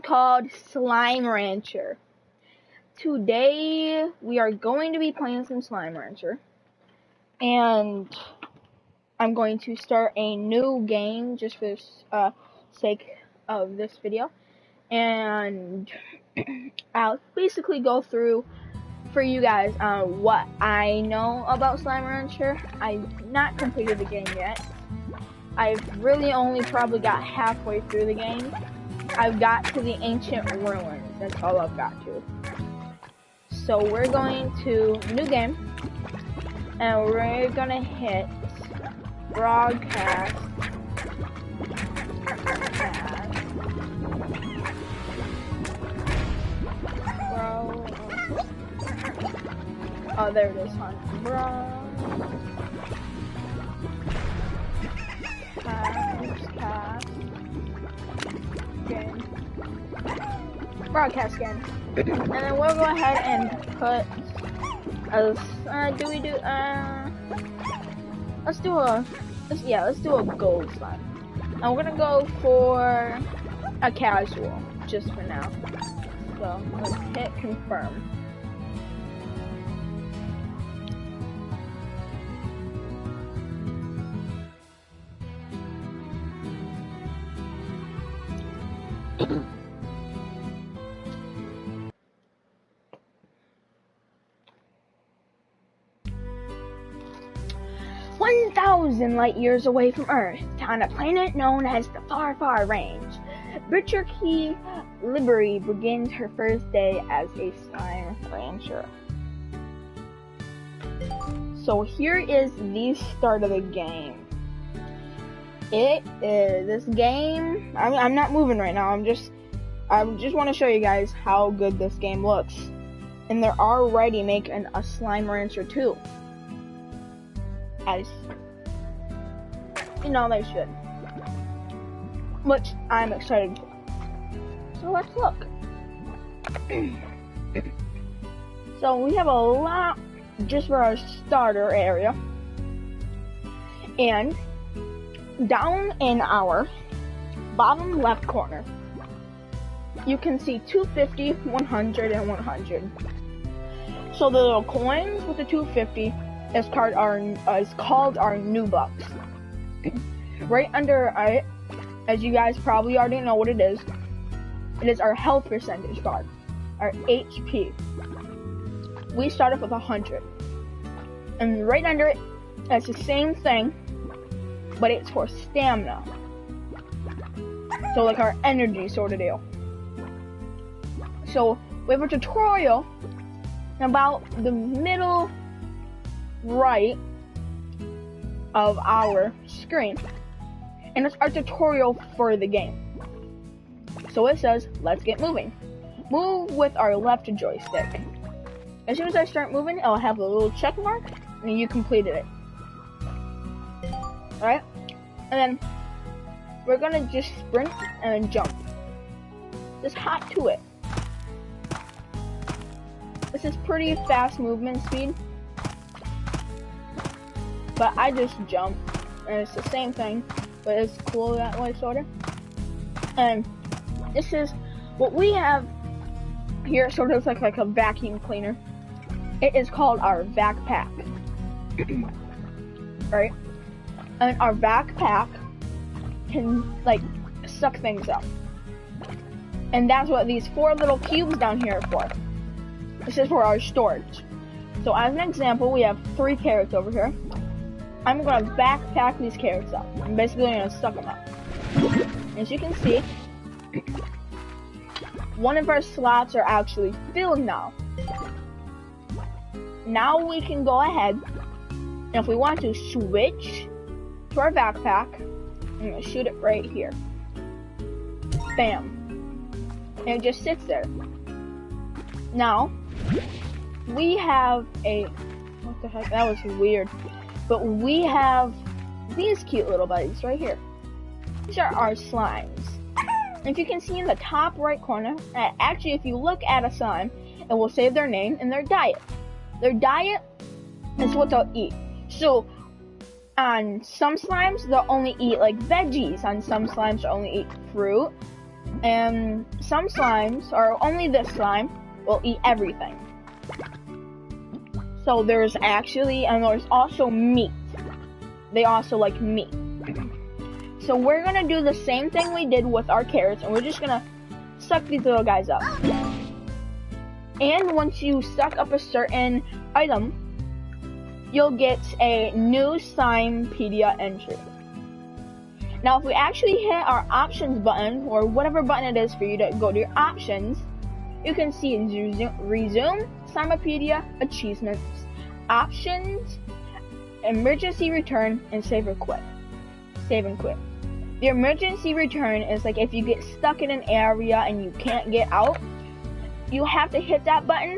called Slime Rancher. Today we are going to be playing some Slime Rancher, and I'm going to start a new game just for the sake of this video, and I'll basically go through for you guys what I know about Slime Rancher. I've not completed the game yet. I've really only probably got halfway through the game. I've got to the ancient ruins. That's all I've got to. So we're going to new game, and we're gonna hit broadcast. Oh, there it is, hon. Broadcast game. And then we'll go ahead and put let's do a gold slime. And we're gonna go for a casual just for now. So let's hit confirm. Thousand light years away from Earth, on a planet known as the Far Far Range, Butcherkey Liberty begins her first day as a Slime Rancher. So here is the start of the game. It is this game. I'm not moving right now. I just want to show you guys how good this game looks, and they're already making a Slime Rancher 2. As you know, they should, which I'm excited for. So let's look. So we have a lot just for our starter area, and down in our bottom left corner you can see 250, 100, and 100. So the little coins with the 250 is called our new bucks. Right under it, as you guys probably already know what it is our health percentage bar, our HP. We start off with 100, and right under it, it's the same thing, but it's for stamina. So like our energy sort of deal. So we have a tutorial about the middle right of our screen, and it's our tutorial for the game. So it says, let's get moving. Move with our left joystick. As soon as I start moving, it'll have a little check mark, and you completed it. Alright? And then we're gonna just sprint and jump. Just hop to it. This is pretty fast movement speed, but I just jump, and it's the same thing, but it's cool that way, sorta. And this is what we have here, sort of like a vacuum cleaner. It is called our backpack. Right? And our backpack can like suck things up, and that's what these 4 little cubes down here are for. This is for our storage. So as an example, we have 3 carrots over here. I'm gonna backpack these carrots up. I'm basically gonna suck them up. As you can see, one of our slots are actually filled now. Now we can go ahead, and if we want to switch to our backpack, I'm gonna shoot it right here. Bam. And it just sits there. Now, we have a, what the heck, that was weird. But we have these cute little buddies right here. These are our slimes. And if you can see in the top right corner, actually if you look at a slime, it will say their name and their diet. Their diet is what they'll eat. So on some slimes, they'll only eat like veggies. On some slimes, they'll only eat fruit. And some slimes, or only this slime, will eat everything. So there's also meat. They also like meat. So we're gonna do the same thing we did with our carrots, and we're just gonna suck these little guys up. And once you suck up a certain item, you'll get a new Slimepedia entry. Now, if we actually hit our options button, or whatever button it is for you to go to your options, you can see resume, Slimepedia, achievements, options, emergency return, and save or quit. Save and quit. The emergency return is like if you get stuck in an area and you can't get out, you have to hit that button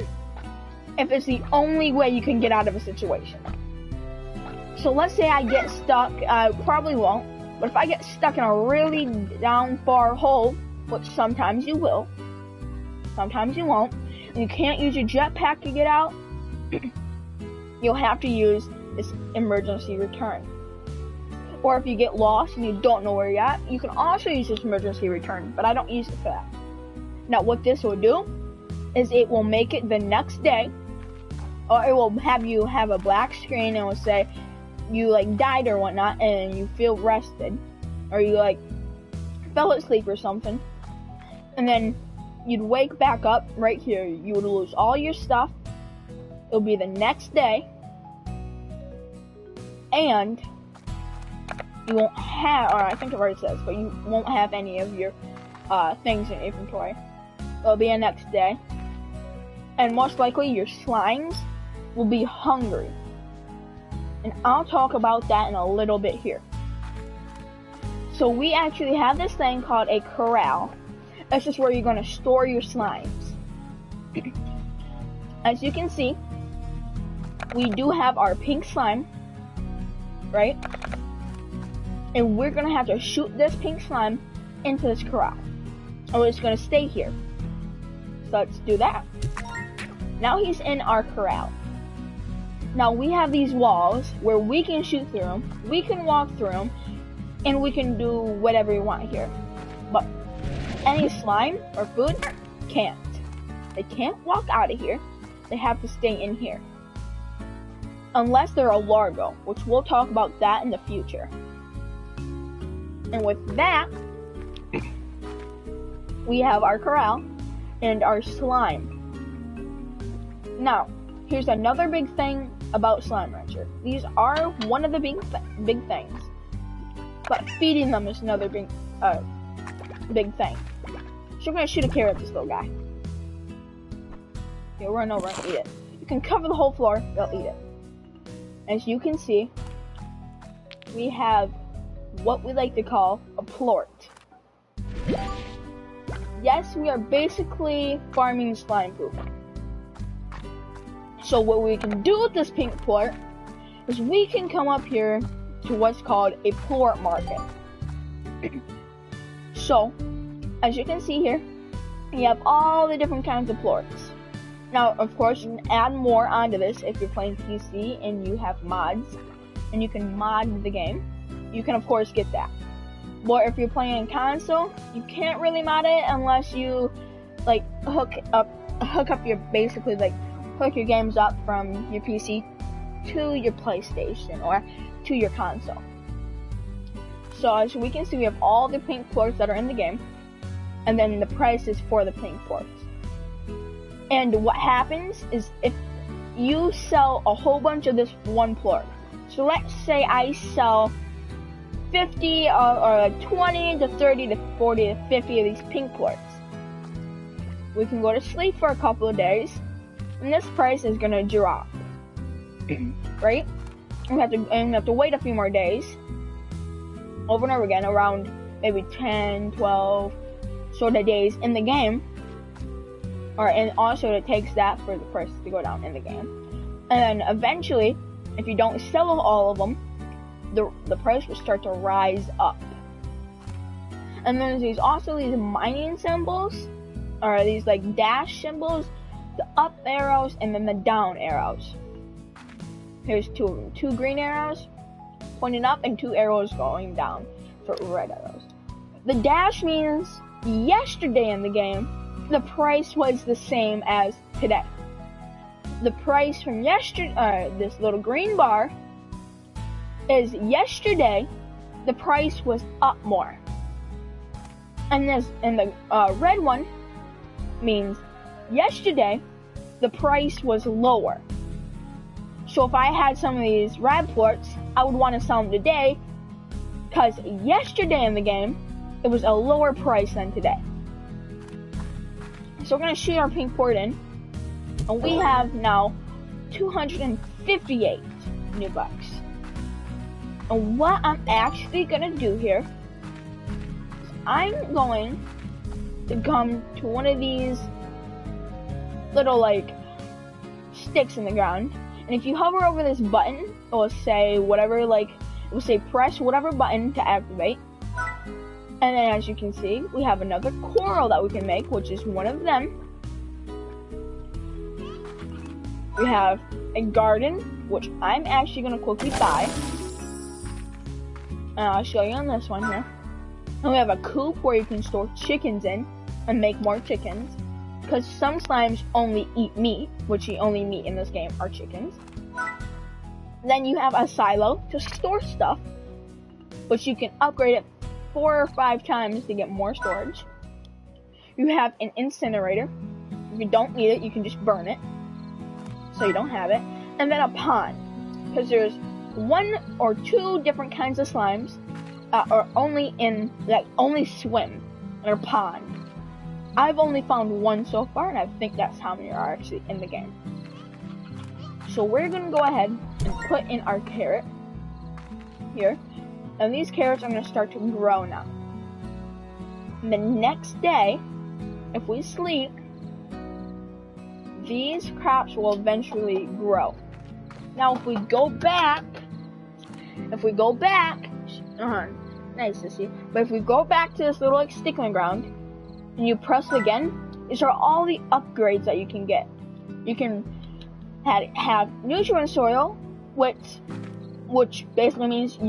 if it's the only way you can get out of a situation. So let's say I get stuck, probably won't, but if I get stuck in a really down far hole, which sometimes you will, sometimes you won't, and you can't use your jetpack to get out, you'll have to use this emergency return. Or if you get lost and you don't know where you're at, you can also use this emergency return, but I don't use it for that. Now what this will do is it will make it the next day, or it will have you have a black screen and it will say you like died or whatnot and you feel rested, or you like fell asleep or something, and then you'd wake back up right here. You would lose all your stuff. It'll be the next day, and you won't have, or I think it already says, but you won't have any of your things in inventory. It'll be the next day, and most likely your slimes will be hungry. And I'll talk about that in a little bit here. So we actually have this thing called a corral. This is where you're going to store your slimes. As you can see, we do have our pink slime, right? And we're going to have to shoot this pink slime into this corral. Or it's going to stay here. So let's do that. Now he's in our corral. Now we have these walls where we can shoot through them, we can walk through them, and we can do whatever we want here. But any slime or food can't. They can't walk out of here. They have to stay in here. Unless they're a largo, which we'll talk about that in the future. And with that, we have our corral and our slime. Now, here's another big thing about Slime Rancher. These are one of the big things, but feeding them is another big thing. So we're gonna shoot a carrot at this little guy. He'll run over and eat it. You can cover the whole floor, they'll eat it. As you can see, we have what we like to call a plort. Yes, we are basically farming slime poop. So what we can do with this pink plort is we can come up here to what's called a plort market. So, as you can see here, you have all the different kinds of plorts. Now, of course, you can add more onto this if you're playing PC and you have mods, and you can mod the game. You can, of course, get that. But if you're playing on console, you can't really mod it unless you, like, hook up your, basically, like, hook your games up from your PC to your PlayStation or to your console. So as we can see, we have all the pink plorts that are in the game, and then the prices for the pink plorts. And what happens is if you sell a whole bunch of this one plort, so let's say I sell 50 or like 20 to 30 to 40 to 50 of these pink plorts, we can go to sleep for a couple of days, and this price is gonna drop, right? We have to wait a few more days, over and over again, around maybe 10, 12 sort of days in the game, and also it takes that for the price to go down in the game. And then eventually, if you don't sell all of them, the price will start to rise up. And then there's also these mining symbols, or these like dash symbols, the up arrows and then the down arrows. Here's two of them. 2 green arrows pointing up and 2 arrows going down for red arrows. The dash means yesterday in the game, the price was the same as today. The price from yesterday, this little green bar, is yesterday, the price was up more. And the red one means yesterday, the price was lower. So if I had some of these Radforts, I would want to sell them today, because yesterday in the game, it was a lower price than today. So we're going to shoot our pink port in, and we have now 258 new bucks. And what I'm actually going to do here is I'm going to come to one of these little like sticks in the ground, and if you hover over this button, it will say whatever, like it will say press whatever button to activate. And then as you can see, we have another coral that we can make, which is one of them. We have a garden, which I'm actually going to quickly buy. And I'll show you on this one here. And we have a coop where you can store chickens in and make more chickens. Because some slimes only eat meat, which the only meat in this game are chickens. Then you have a silo to store stuff, which you can upgrade it 4 or 5 times to get more storage. You have an incinerator. If you don't need it, you can just burn it, so you don't have it. And then a pond, because there's 1 or 2 different kinds of slimes that only swim in a pond. I've only found 1 so far, and I think that's how many are actually in the game. So we're gonna go ahead and put in our carrot here. And these carrots are going to start to grow now. And the next day, if we sleep, these crops will eventually grow. Now, if we go back, nice to see, but if we go back to this little like stick on the ground, and you press it again, these are all the upgrades that you can get. You can have Neutron Soil, which basically means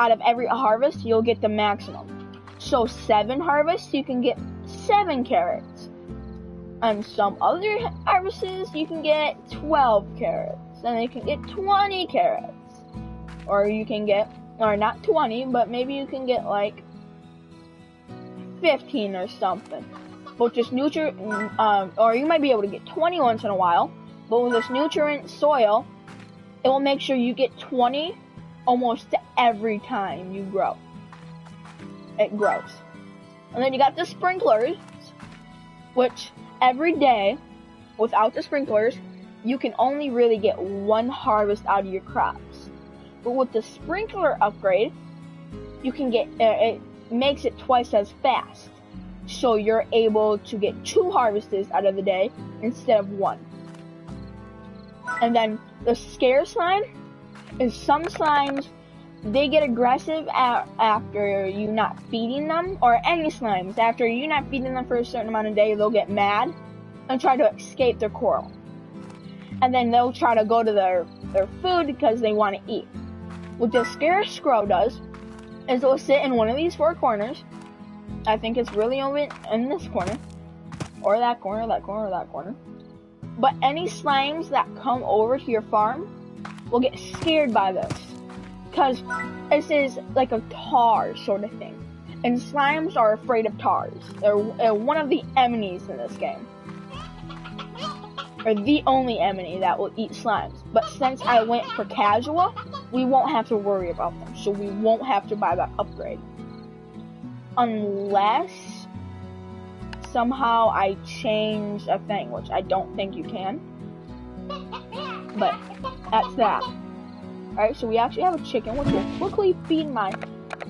out of every harvest, you'll get the maximum. So 7 harvests, you can get 7 carrots. And some other harvests, you can get 12 carrots. And you can get 20 carrots. Or you can get, or not 20, but maybe you can get like 15 or something. But just or you might be able to get 20 once in a while. But with this nutrient soil, it will make sure you get 20 almost every time you grow. It grows. And then you got the sprinklers, which every day, without the sprinklers, you can only really get 1 harvest out of your crops. But with the sprinkler upgrade, you can get, it makes it twice as fast. So you're able to get 2 harvests out of the day instead of 1. And then the scare slime is some slimes, they get aggressive after you not feeding them, or any slimes, after you not feeding them for a certain amount of day, they'll get mad and try to escape their coral. And then they'll try to go to their food because they want to eat. What the scare scroll does is it'll sit in one of these 4 corners. I think it's really only in this corner, or that corner, that corner, or that corner. But any slimes that come over to your farm will get scared by this, because this is like a tar sort of thing, and slimes are afraid of tars. They're one of the enemies in this game, or the only enemy that will eat slimes. But since I went for casual, we won't have to worry about them, so we won't have to buy that upgrade, unless somehow I change a thing, which I don't think you can. But that's that. Alright, so we actually have a chicken, which will quickly feed my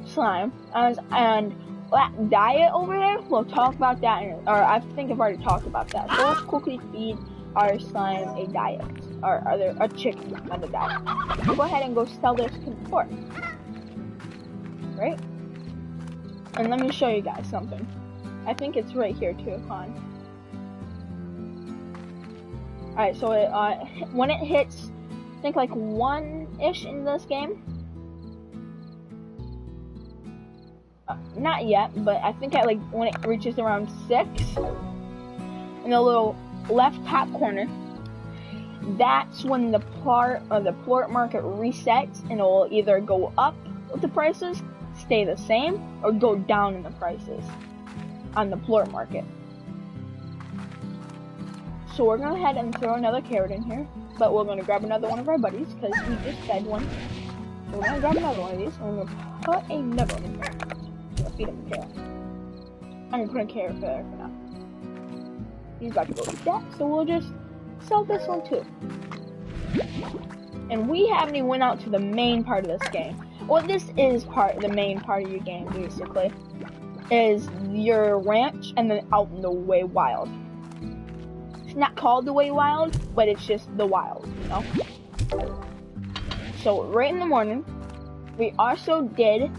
slime. And that diet over there, we'll talk about that, or I think I've already talked about that. So let's quickly feed our slime a diet, or a chicken on the diet. We'll go ahead and go sell this to the port. Right? And let me show you guys something. I think it's right here too, hon. Alright, so when it hits, I think like 1-ish in this game. not yet, but I think at when it reaches around 6, in the little left top corner, that's when the plort market resets, and it will either go up with the prices, stay the same, or go down in the prices on the plort market. So we're going to go ahead and throw another carrot in here, but we're going to grab another one of our buddies, because we just fed one. So we're going to grab another one of these, and we're going to put another one in here. I'm going to feed him a carrot. I'm going to put a carrot there for now. He's about to go eat that, so we'll just sell this one too. And we haven't even went out to the main part of this game. Well, this is the main part of your game, basically. Is your ranch, and then out in the way wild. It's not called the way wild, but it's just the wild, you know? So, right in the morning, we also did,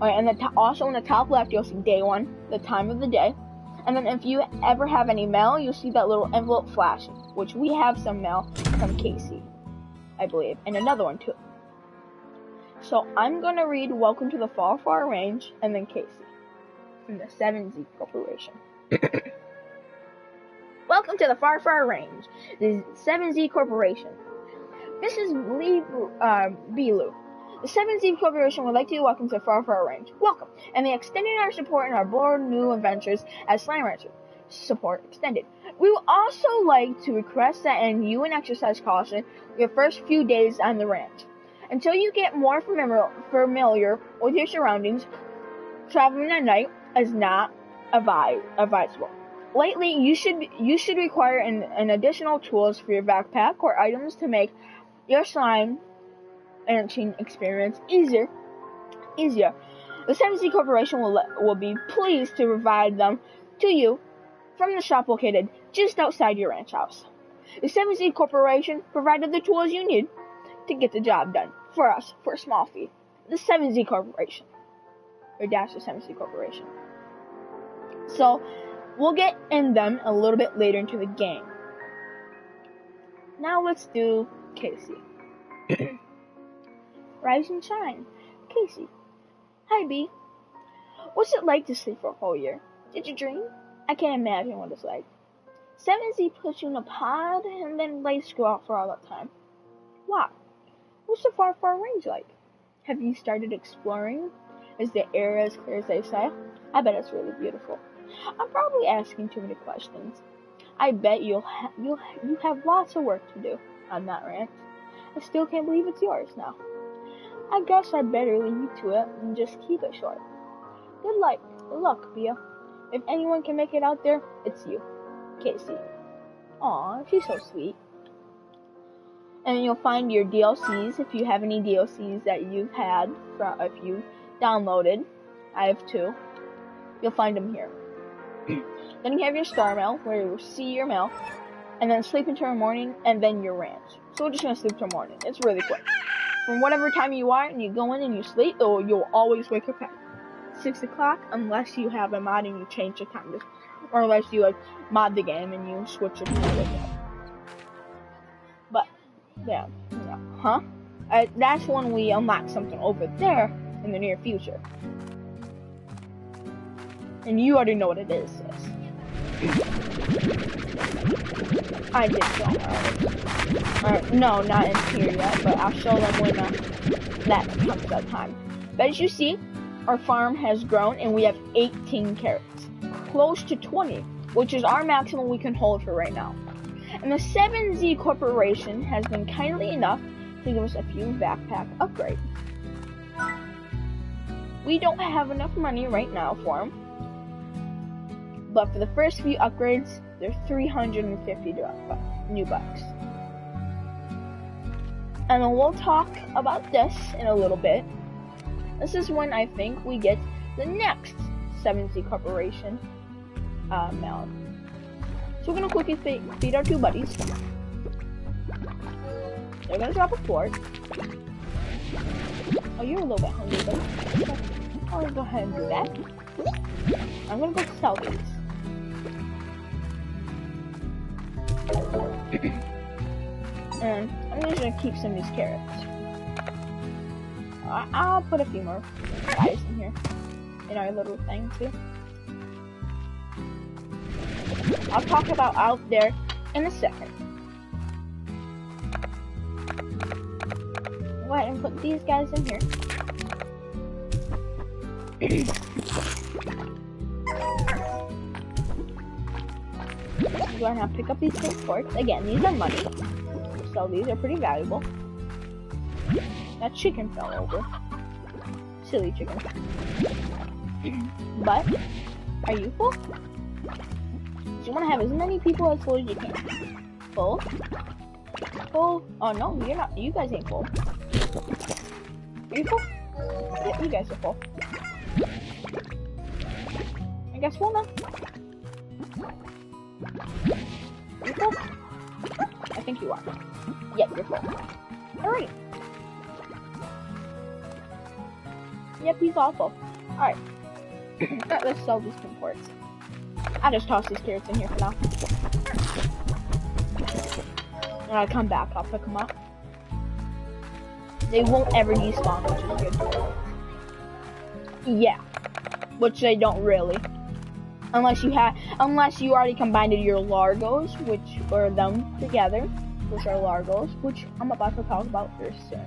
also in the top left, you'll see day 1, the time of the day. And then if you ever have any mail, you'll see that little envelope flashing, which we have some mail from Casey, I believe, and another one too. So I'm going to read Welcome to the Far, Far Range, and then Casey from the 7Z Corporation. Welcome to the Far, Far Range, the 7Z Corporation. This is Lee Belu. The 7Z Corporation would like to welcome to Far, Far Range. Welcome, and they extended our support in our bold new adventures as Slime Rancher. Support extended. We would also like to request that you exercise caution your first few days on the ranch. Until you get more familiar with your surroundings, traveling at night is not advisable. Lately, you should require an additional tools for your backpack or items to make your slime ranching experience easier. The 7Z Corporation will be pleased to provide them to you from the shop located just outside your ranch house. The 7Z Corporation provided the tools you need to get the job done for us for a small fee. The 7Z Corporation. Or dash the 7Z Corporation. So, we'll get in them a little bit later into the game. Now let's do Casey. Rise and shine. Casey. Hi, B. What's it like to sleep for a whole year? Did you dream? I can't imagine what it's like. 7Z puts you in a pod and then lights go out for all that time. Wow. What's the Far, Far Range like? Have you started exploring? Is the air as clear as they say? I bet it's really beautiful. I'm probably asking too many questions. I bet you have lots of work to do on that ranch. I still can't believe it's yours now. I guess I'd better leave you to it and just keep it short. Good luck, Bia. If anyone can make it out there, it's you, Casey. Aw, she's so sweet. And you'll find your DLCs if you have any DLCs that you've had, if you've downloaded. I have 2. You'll find them here. Then you have your star mail, where you'll see your mail, and then sleep until morning, and then your ranch. So we're just gonna sleep till morning. It's really quick. From whatever time you are, and you go in and you sleep, or you'll always wake up at 6 o'clock, unless you have a mod and you change the time, or unless you mod the game and you switch it to wake up. But yeah, that's when we unlock something over there in the near future. And you already know what it is, sis. I did show them. No, not in here yet, but I'll show them when that comes that time. But as you see, our farm has grown and we have 18 carrots. Close to 20, which is our maximum we can hold for right now. And the 7Z Corporation has been kindly enough to give us a few backpack upgrades. We don't have enough money right now for them, but for the first few upgrades, they're 350 new bucks. And then we'll talk about this in a little bit. This is when I think we get the next 7Z Corporation mail. So we're gonna quickly feed our 2 buddies. They're gonna drop a plort. Oh, you're a little bit hungry, buddy. I'll go ahead and do that. I'm gonna go sell these. And I'm just gonna keep some of these carrots. I'll put a few more guys in here. in our little thing too. I'll talk about out there in a second. Go ahead and put these guys in here. I'm going to pick up these pink quartz. Again, these are money, so these are pretty valuable. That chicken fell over. Silly chicken. But, are you full? You want to have as many people as full as you can. Full? Full? Oh no, you're not. You guys ain't full. Are you full? Yeah, you guys are full. I guess full now. Are you full? I think you are. Yep, you're full. Alright. Yep, he's all full. Alright. Let's sell these imports. I'll just toss these carrots in here for now. When I come back, I'll pick them up. They won't ever despawn, which is good. Yeah. Which they don't really. Unless you already combined your Largos, which are them together, which are Largos, which I'm about to talk about very soon.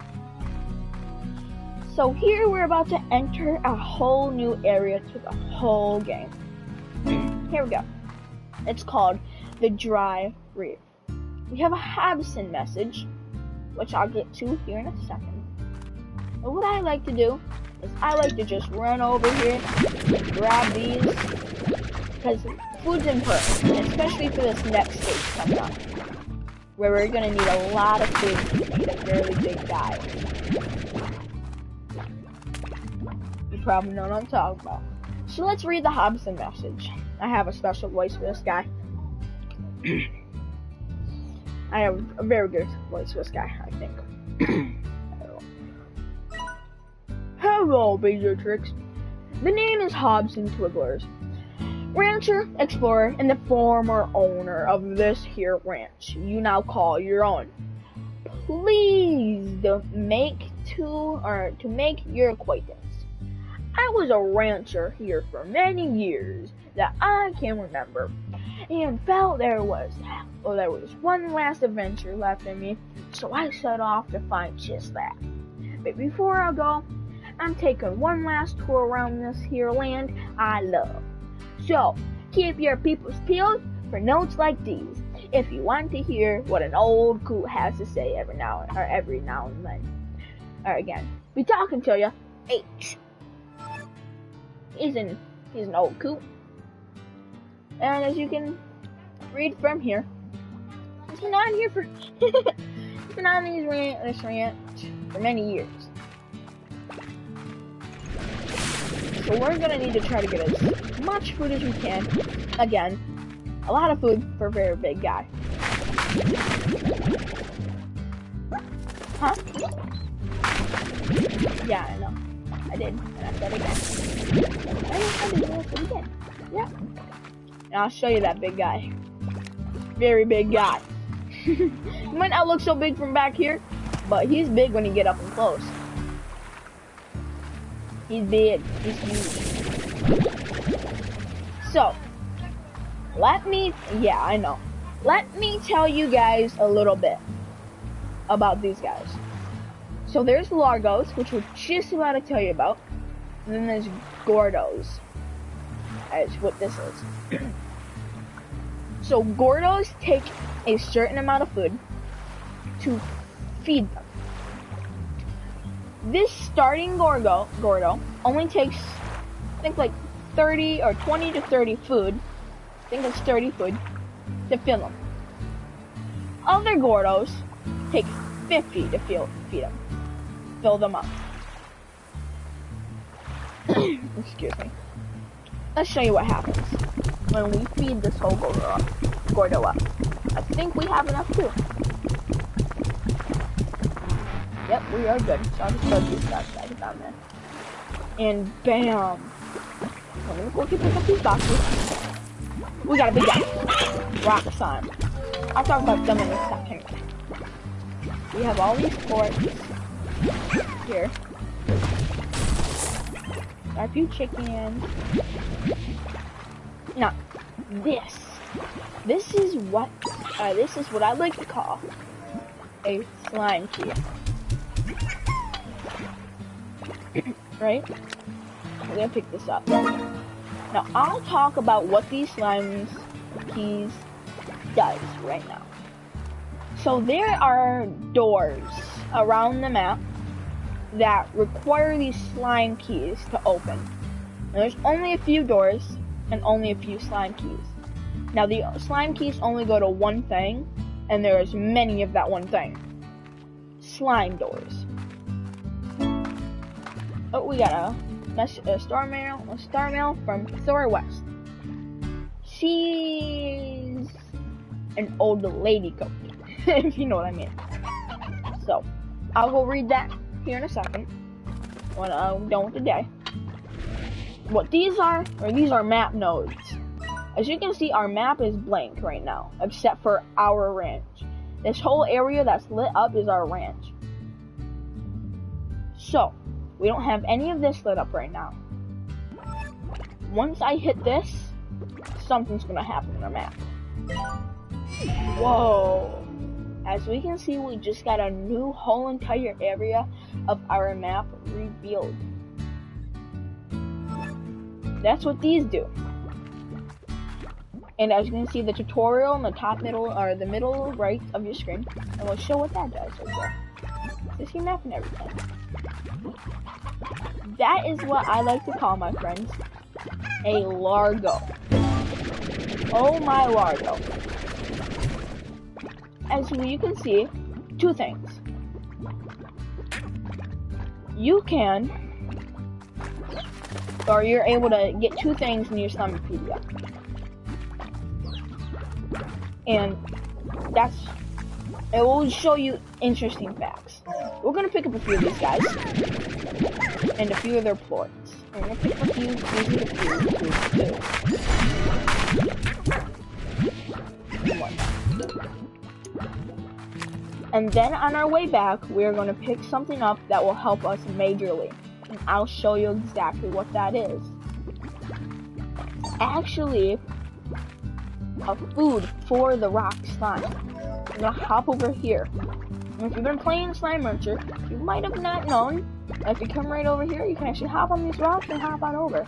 So here we're about to enter a whole new area to the whole game. Here we go. It's called the Dry Reef. We have a Hobson message, which I'll get to here in a second. But what I like to do is I like to just run over here and grab these, because food's important, especially for this next stage coming up, where we're gonna need a lot of food to feed a fairly big guy. You probably know what I'm talking about. So let's read the Hobson message. I have a special voice for this guy. I have a very good voice for this guy, I think. Hello, Beatrix. The name is Hobson Twigglers, rancher, explorer, and the former owner of this here ranch you now call your own. Pleased to make your acquaintance. I was a rancher here for many years that I can remember, and felt there was one last adventure left in me, so I set off to find just that. But before I go, I'm taking one last tour around this here land I love. So, keep your peepers peeled for notes like these, if you want to hear what an old coot has to say every now and then. Alright, again, be talking to you. H. He's an old coot. And as you can read from here, he's been on here for he's been on this ranch for many years. So we're gonna need to try to get as much food as we can. Again, a lot of food for a very big guy. Huh? Yeah, I know. I did, and I said again. I did it again. Yeah. And I'll show you that big guy. Very big guy. He might not look so big from back here, but he's big when you get up and close. He's big. He's huge. So, let me tell you guys a little bit about these guys. So there's Largos, which we're just about to tell you about. And then there's Gordos. That's what this is. So Gordos take a certain amount of food to feed them. This starting Gordo only takes, I think, like 30 or 20 to 30 food. I think it's 30 food to fill them. Other Gordos take 50 to feed them. Fill them up. Excuse me. Let's show you what happens when we feed this whole Gordo up. I think we have enough too. Yep, we are good. So I'll just throw these guys down there. And bam! I'm gonna quickly pick up these boxes. We got a big guy. Rock slime. I'll talk about them in a second. We have all these quartz here. a few chickens. Now, this is what I like to call a slime key. Right? We're gonna pick this up. Now, I'll talk about what these slime keys does right now. So there are doors around the map that require these slime keys to open. Now, there's only a few doors and only a few slime keys. Now, the slime keys only go to one thing, and there's many of that one thing. Slime doors. Oh, we got a star mail from Thor West. She's an old lady goat, if you know what I mean. So, I'll go read that here in a second when I'm done with the day. What these are map nodes. As you can see, our map is blank right now, except for our ranch. This whole area that's lit up is our ranch. So, we don't have any of this lit up right now. Once I hit this, something's gonna happen in our map. Whoa! As we can see, we just got a new whole entire area of our map revealed. That's what these do. And as you can see, the tutorial in the top middle, or the middle right of your screen, and we'll show what that does as well. This your map and everything. That is what I like to call, my friends, a Largo. Oh my Largo. As you can see, two things. You're able to get two things in your Slimepedia. And it will show you interesting facts. We're gonna pick up a few of these guys and a few of their plots. We're gonna pick up a few, and then on our way back, we're gonna pick something up that will help us majorly. And I'll show you exactly what that is. Actually, a food for the rock slime. I'm gonna hop over here. And if you've been playing Slime Rancher, you might have not known that if you come right over here, you can actually hop on these rocks and hop on over.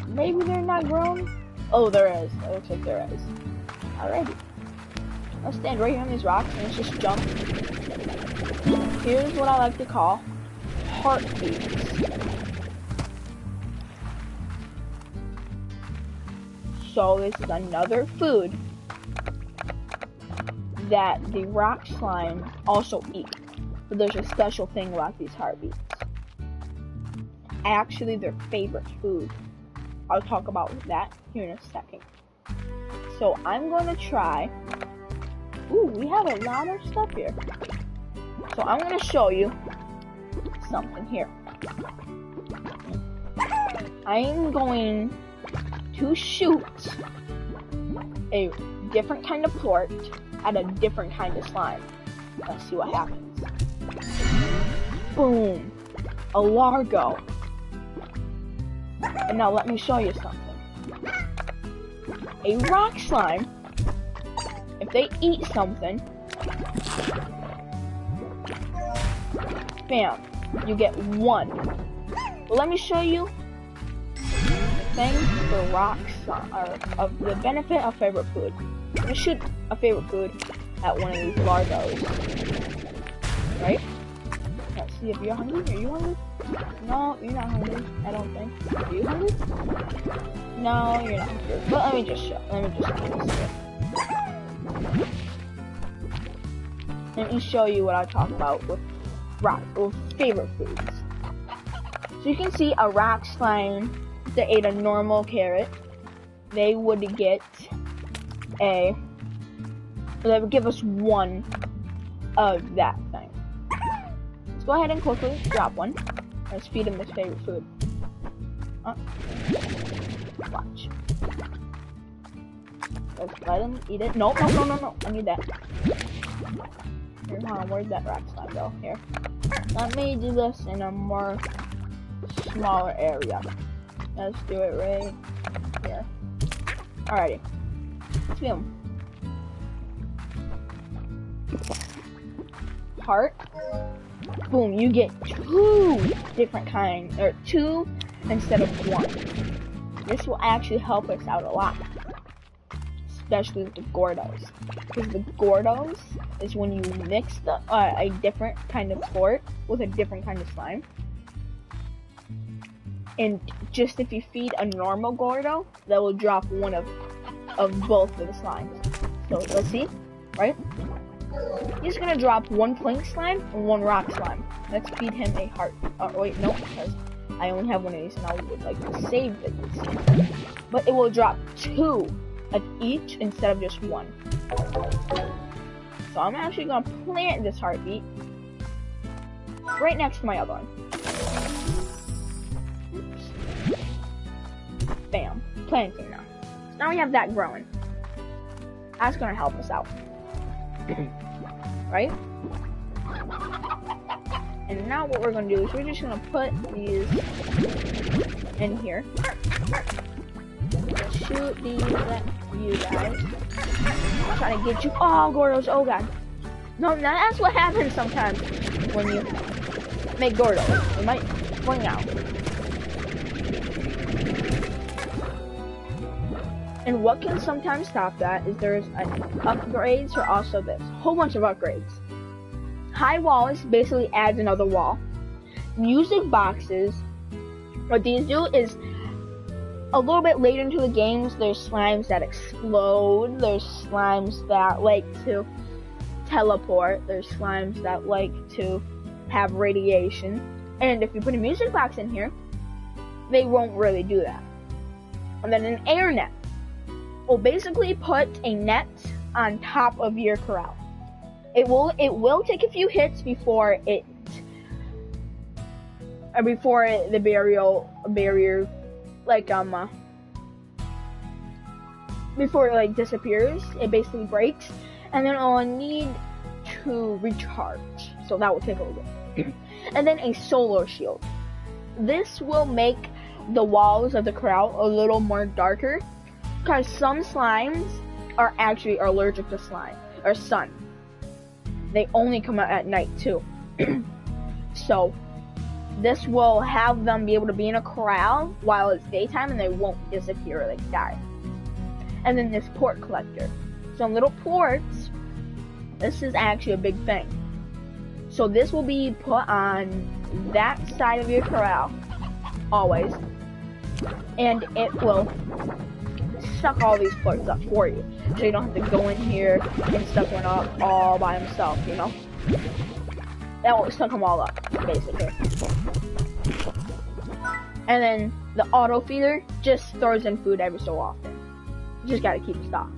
Maybe they're not grown. Oh, there is. It looks like there is. Alrighty. Let's stand right here on these rocks and let's just jump. Here's what I like to call heartbeats. So this is another food that the rock slime also eat. But there's a special thing about these heartbeats. Actually, their favorite food. I'll talk about that here in a second. So I'm going to try. Ooh, we have a lot of stuff here. So I'm going to show you something here. I'm going to shoot a different kind of plort at a different kind of slime. Let's see what happens. Boom! A Largo. And now let me show you something. A rock slime, if they eat something, bam, you get one. But let me show you thing for rock slime, or of the benefit of favorite food. You shoot a favorite food at one of these Largos. Right? Let's see if you're hungry. Are you hungry? No, you're not hungry. I don't think. Are you hungry? No, you're not hungry. But let me just show. Let me show you what I talk about with favorite foods. So you can see a rock slime that ate a normal carrot. They would give us one of that thing. Let's go ahead and quickly drop one. Let's feed him his favorite food. Watch. Let's let him eat it. No. I need that. Here, hold on, where'd that rock slime go? Here. Let me do this in a more smaller area. Let's do it right here. Alrighty. Let's film. Heart. Boom, you get 2 different kinds, or 2 instead of 1. This will actually help us out a lot, especially with the Gordos. Because the Gordos is when you mix a different kind of port with a different kind of slime. And just if you feed a normal Gordo, that will drop one of both of the slimes. So let's see, right? He's gonna drop 1 plank slime and 1 rock slime. Let's feed him a heart. Oh wait, no, because I only have 1 of these and I would like to save it. But it will drop 2 of each instead of just 1. So I'm actually gonna plant this heartbeat right next to my other one. Oops. Bam, planting now. So now we have that growing. That's gonna help us out. Right? And now what we're gonna do is we're just gonna put these in here. Shoot these at you guys. I'm trying to get you. Oh, Gordos. Oh, God. No, that's what happens sometimes when you make Gordos. They might fling out. And what can sometimes stop that is there's upgrades or also this. Whole bunch of upgrades. High walls basically adds another wall. Music boxes, what these do is a little bit later into the games, there's slimes that explode, there's slimes that like to teleport, there's slimes that like to have radiation, and if you put a music box in here, they won't really do that. And then an air net will basically put a net on top of your corral. It will take a few hits before the barrier like before it like disappears. It basically breaks, and then I'll need to recharge, so that will take a little bit. And then a solar shield. This will make the walls of the corral a little more darker, because some slimes are actually allergic to slime or sun. They only come out at night too. So this will have them be able to be in a corral while it's daytime, and they won't disappear or like die. And then this port collector. So little ports, this is actually a big thing. So this will be put on that side of your corral, always. And it will suck all these ports up for you. So you don't have to go in here and suck one up all by himself, you know? That will suck them all up, basically. And then the auto feeder just throws in food every so often. You just gotta keep stock.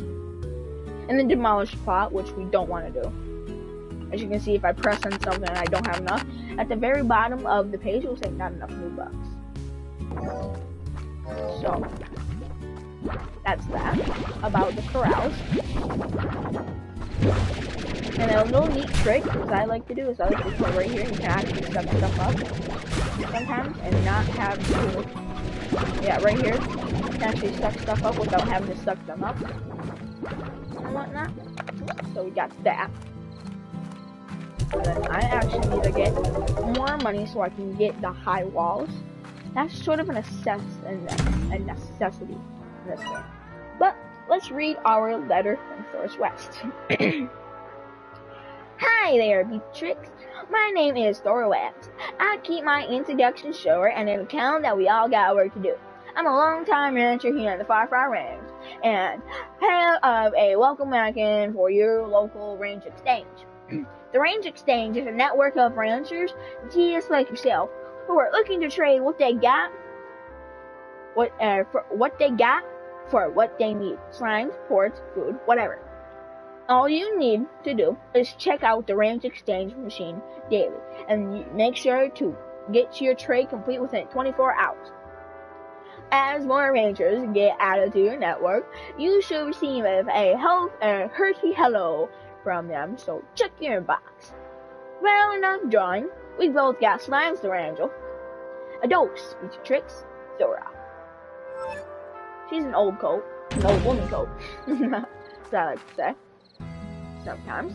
And then demolish plot, which we don't want to do. As you can see, if I press on something and I don't have enough, at the very bottom of the page it will say not enough new bucks. So that's that about the corrals. And a little neat trick that I like to do is I like to put right here. You can actually suck stuff up sometimes and not have to. Yeah, right here. You can actually suck stuff up without having to suck them up and whatnot. So we got that. And then I actually need to get more money so I can get the high walls. That's sort of a necessity in this game. But let's read our letter from Forest West. Hi there, Beatrix. My name is Dora West. I keep my introduction short and an account that we all got work to do. I'm a long-time rancher here at the Firefly Ranch, and have a welcome wagon for your local range exchange. The range exchange is a network of ranchers just like yourself who are looking to trade what they got, for what they need: slimes, ports, food, whatever. All you need to do is check out the range exchange machine daily, and make sure to get your trade complete within 24 hours. As more rangers get added to your network, you should receive a hearty hello from them, so check your inbox. Well, enough drawing. We both got slimes to wrangle. A dose. Beatrix Zora. She's an old coat. An old woman coat. That's what I like to say. Sometimes.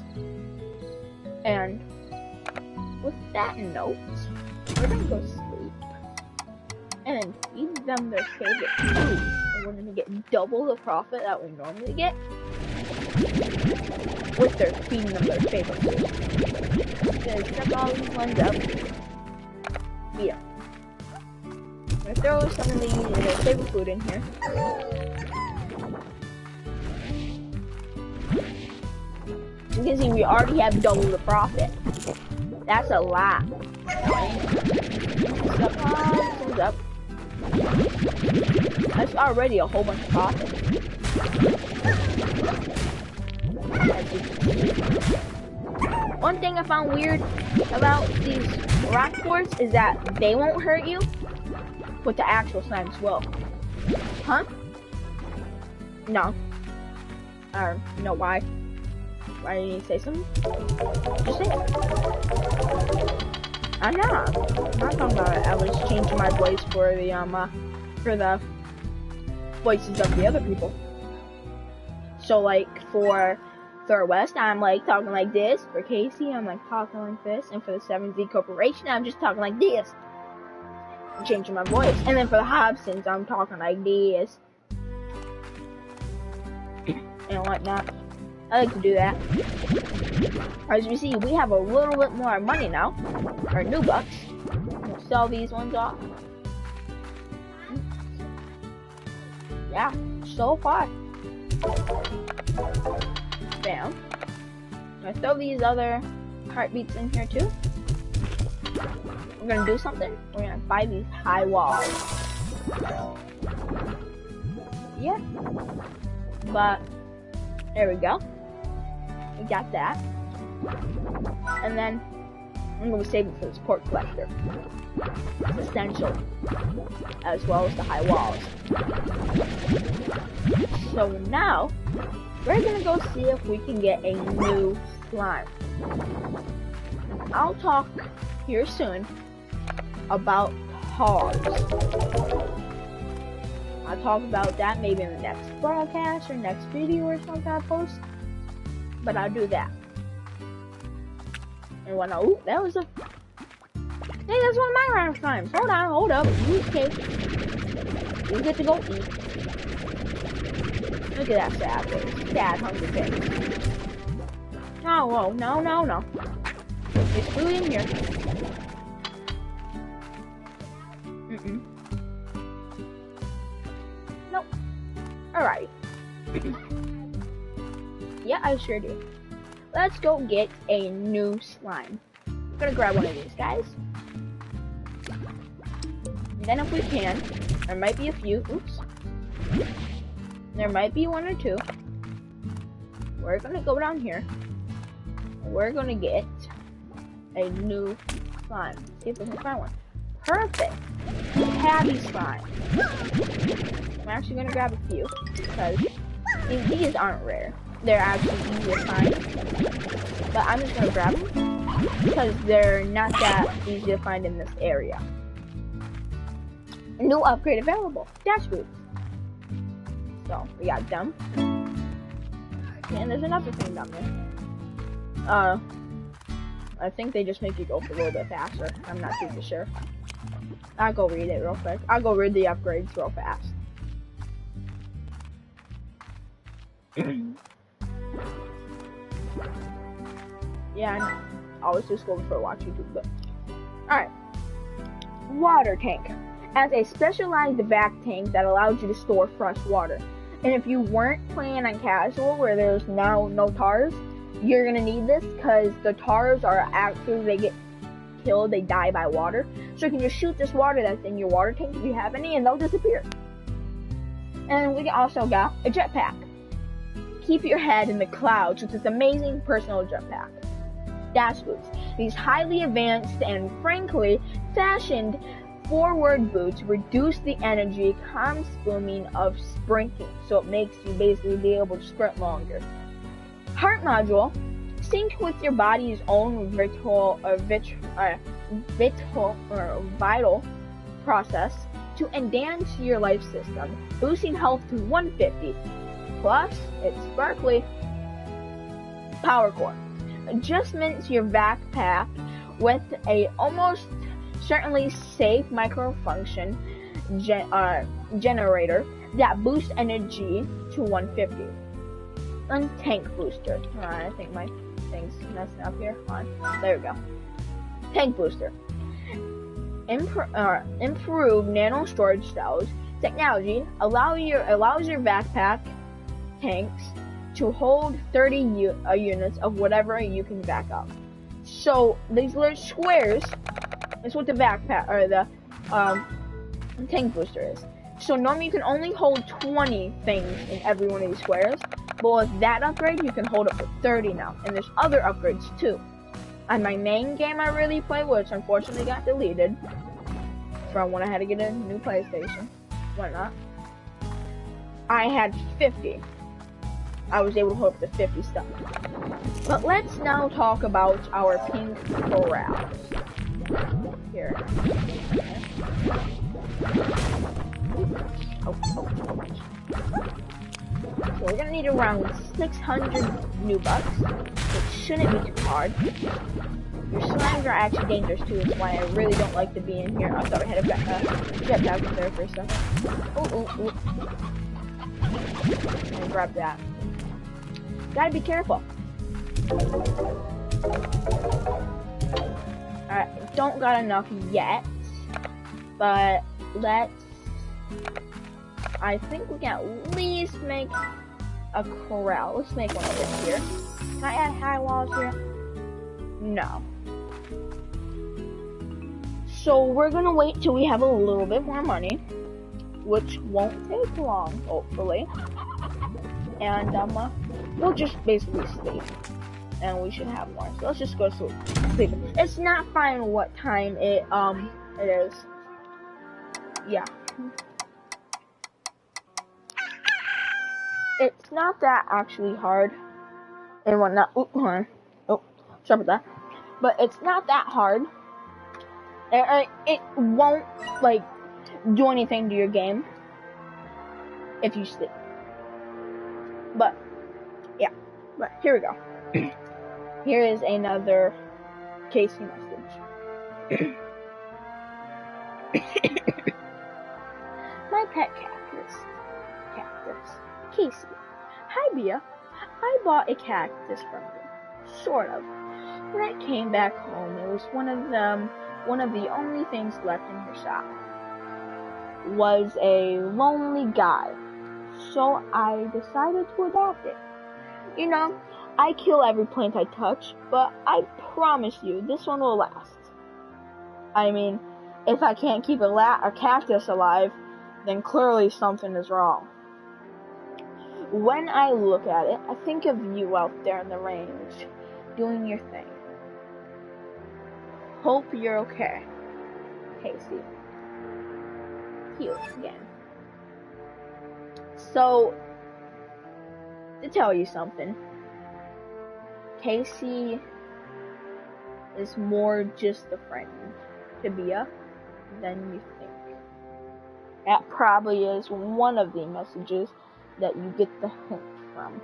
And with that note, we're gonna go sleep and feed them their favorite food. And we're gonna get double the profit that we normally get with their feeding them their favorite food. Gonna check all these ones up. Feed them. I'm gonna throw some of their favorite food in here. You can see we already have double the profit. That's a lot. Up. That's already a whole bunch of profit. One thing I found weird about these rock forts is that they won't hurt you, but the actual slimes will. Huh? No. You know why? Why didn't you say something? Just say it. I'm not talking about it. I was changing my voice for the voices of the other people. So like for Third West, I'm like talking like this. For Casey, I'm like talking like this. And for the 7Z Corporation, I'm just talking like this. I'm changing my voice. And then for the Hobsons, I'm talking like this. And whatnot. I like to do that. As you see, we have a little bit more money now. Our new bucks. We'll sell these ones off. Yeah, so far. Bam. I throw these other heartbeats in here too. We're gonna do something. We're gonna buy these high walls. Yeah. But there we go. We got that. And then I'm going to save it for this port collector. It's essential. As well as the high walls. So now, we're going to go see if we can get a new slime. I'll talk here soon about tars. I'll talk about that maybe in the next broadcast or next video or something I post. But I'll do that. And when I, ooh, that was a, hey, that's one of my random slimes. Hold up, you escaped. You get to go eat. Look at that sad face. Sad hungry face. Oh, whoa, no. There's food in here. Nope. Alright. Yeah, I sure do. Let's go get a new slime. I'm gonna grab one of these guys. And then if we can, there might be a few. Oops. There might be one or two. We're gonna go down here. We're gonna get a new slime. See if we can find one. Perfect. Tabby slime. I'm actually gonna grab a few because these aren't rare. They're actually easy to find. But I'm just gonna grab them because they're not that easy to find in this area. New upgrade available. Dash boots. So we got them. And there's another thing down there. I think they just make you go for a little bit faster. I'm not too sure. I'll go read it real quick. I'll go read the upgrades real fast. Yeah, I always just go for watch YouTube, but alright. Water tank. As a specialized vac tank that allows you to store fresh water. And if you weren't playing on casual where there's now no tars, you're gonna need this because the tars are after they get killed, they die by water. So you can just shoot this water that's in your water tank if you have any and they'll disappear. And we also got a jetpack. Keep your head in the clouds with this amazing personal jetpack. Dash boots. These highly advanced and frankly fashioned forward boots reduce the energy consuming of sprinting, so it makes you basically be able to sprint longer. Heart module. Sync with your body's own vital process to enhance your life system, boosting health to 150. Plus, it's sparkly. Power core. Adjustments to your backpack with a almost certainly safe microfunction generator that boosts energy to 150. And tank booster. I think my thing's messing up here. There we go. Tank booster. Improved nano storage cells technology allows your backpack tanks to hold 30 units of whatever you can back up. So these little squares is what the backpack or the tank booster is. So normally you can only hold 20 things in every one of these squares, but with that upgrade you can hold up to 30 now. And there's other upgrades too. On my main game I really play, which unfortunately got deleted from when I had to get a new PlayStation, whatnot, I had 50. I was able to hold up to 50 stuff. But let's now talk about our pink corrals. Here. Oh. So we're gonna need around 600 new bucks, which shouldn't be too hard. Your slimes are actually dangerous too, that's why I really don't like to be in here. I thought I had a jetpack up there for a second. Oh. I'm gonna grab that. Gotta be careful. Alright, don't got enough yet, but I think we can at least make a corral. Let's make one over here. Can I add high walls here? No. So we're gonna wait till we have a little bit more money, which won't take long, hopefully. And we'll just basically sleep, and we should have more. So let's just go sleep. It's not fine what time it is. Yeah. It's not that actually hard and whatnot. Oh, sorry about that. But it's not that hard. It won't like do anything to your game if you sleep. But yeah. But here we go. Here is another Casey message. My pet cactus, Casey. Hi, Bia. I bought a cactus from you, sort of. When I came back home, it was one of the only things left in your shop. Was a lonely guy, so I decided to adopt it. You know, I kill every plant I touch, but I promise you, this one will last. I mean, if I can't keep a cactus alive, then clearly something is wrong. When I look at it, I think of you out there in the range, doing your thing. Hope you're okay, Casey. Heal again. So, to tell you something, Casey is more just a friend to Bia than you think. That probably is one of the messages that you get the hint from.